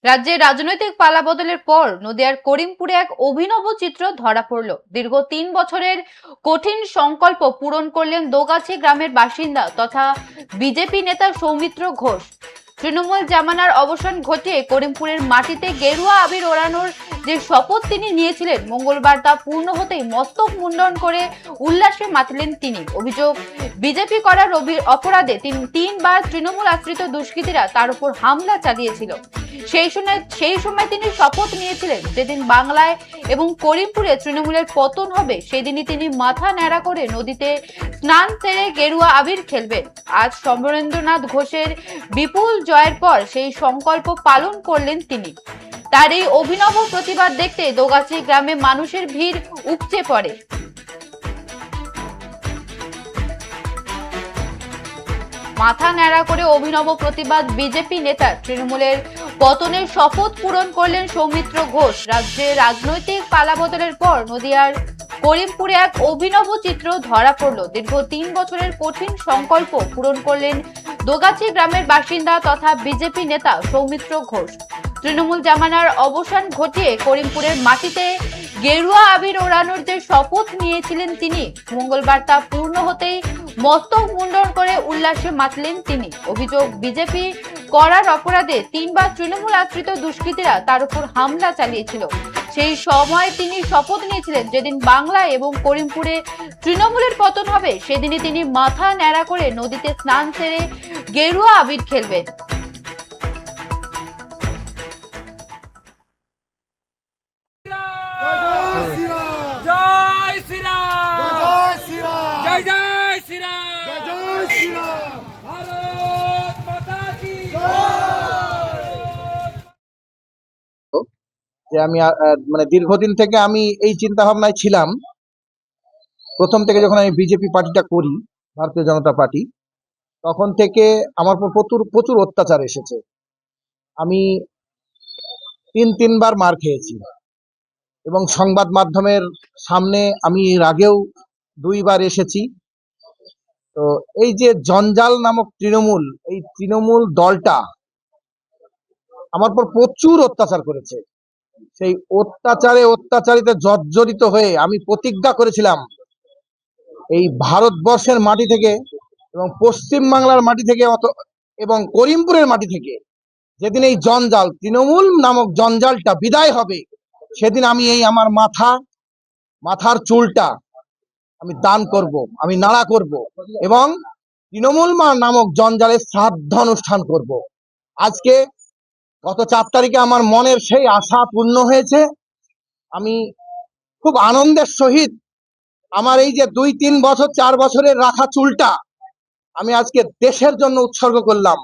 রাজ্যে রাজনৈতিক পালাবদলের পর নদিয়ার করিমপুরে এক অভিনব চিত্র ধরা পড়ল। দীর্ঘ 3 বছরের কঠিন সংকল্প পূরণ করলেন দোগাছি গ্রামের বাসিন্দা তথা বিজেপি নেতা সৌমিত্র ঘোষ। তৃণমূল জামানার অবসান ঘটিয়ে করিমপুরের মাটিতে গেরুয়া আবির ওড়ানোর যে শপথ তিনি নিয়েছিলেন, মঙ্গলবার তা পূর্ণ হতেই মস্তক মুন্ডন করে উল্লাসে মাতলেন তিনি। অভিযোগ, বিজেপি করার অপরাধে তিনবার তৃণমূল আশ্রিত দুষ্কৃতীরা তার উপর হামলা চালিয়েছিল। সেই সময় তিনি শপথ নিয়েছিলেন, যেদিন বাংলায় এবং করিমপুরে তৃণমূলের পতন হবে সেদিনই তিনি মাথা ন্যাড়া করে নদীতে স্নান সেরে গেরুয়া আবির খেলবেন। আজ সমরেন্দ্রনাথ ঘোষের বিপুল জয়ের পর সেই সংকল্প পালন করলেন তিনি। তার এই অভিনব প্রতিবাদ দেখতে দোগাছি গ্রামে মানুষের ভিড় উপচে পড়ে। মাথা ন্যাড়া করে অভিনব প্রতিবাদ বিজেপি নেতা। তৃণমূলের পতনের শপথ পূরণ করলেন সৌমিত্র ঘোষ। রাজ্যে রাজনৈতিক পালাবদলের পর নদিয়ার করিমপুরে এক অভিনব চিত্র ধরা পড়ল। দীর্ঘ 3 বছরের কঠিন সংকল্প পূরণ করলেন দোগাছি গ্রামের বাসিন্দা তথা বিজেপি নেতা সৌমিত্র ঘোষ। তৃণমূল জামানার অবসান ঘটিয়ে করিমপুরের মাটিতে গেরুয়া আবির ওড়ানোর যে শপথ নিয়েছিলেন তিনি, মঙ্গলবার তা পূর্ণ হতেই মস্তক মুন্ডন করে উল্লাসে মাতলেন তিনি। অভিযোগ, বিজেপি করার অপরাধে তিনবার তৃণমূল আশ্রিত দুষ্কৃতীরা তার উপর হামলা চালিয়েছিল। সেই সময় তিনি শপথ নিয়েছিলেন, যেদিন বাংলা এবং করিমপুরে তৃণমূলের পতন হবে সেদিনই তিনি মাথা ন্যাড়া করে নদীতে স্নান সেরে গেরুয়া আবির খেলবেন। জয় শ্রীরাম, জয় শ্রীরাম, জয় জয় শ্রীরাম, জয় জয় শ্রীরাম, ভারত মাতা কি যে আমি মানে দীর্ঘদিন থেকে আমি এই চিন্তা ভাবনায় ছিলাম। প্রথম থেকে যখন আমি বিজেপি পার্টিটা করি, ভারতীয় জনতা পার্টি, তখন থেকে আমার উপর প্রচুর অত্যাচার এসেছে। আমি তিনবার মার খেয়েছি এবং সংবাদ মাধ্যমের সামনে আমি এর আগেও 2বার এসেছি। তো এই যে জঞ্জাল নামক তৃণমূল, এই তৃণমূল দলটা আমার উপর প্রচুর অত্যাচার করেছে। সেই অত্যাচারিতে জর্জরিত হয়ে আমি প্রতিজ্ঞা করেছিলাম, এই ভারতবর্ষের মাটি থেকে এবং পশ্চিম বাংলার মাটি থেকে এবং করিমপুরের মাটি থেকে যেদিন এই জঞ্জাল, তৃণমূল নামক জঞ্জালটা বিদায় হবে, সেদিন আমি এই আমার মাথার চুলটা আমি দান করব, আমি নাড়া করব এবং তৃণমূল নামক জঞ্জালের শ্রাদ্ধ অনুষ্ঠান করব। আজকে গত 4 তারিখে আমার মনের সেই আশা পূর্ণ হয়েছে। আমি খুব আনন্দের সহিত আমার এই যে 2-3 বছর 4 বছরের রাখা চুলটা আমি আজকে দেশের জন্য উৎসর্গ করলাম।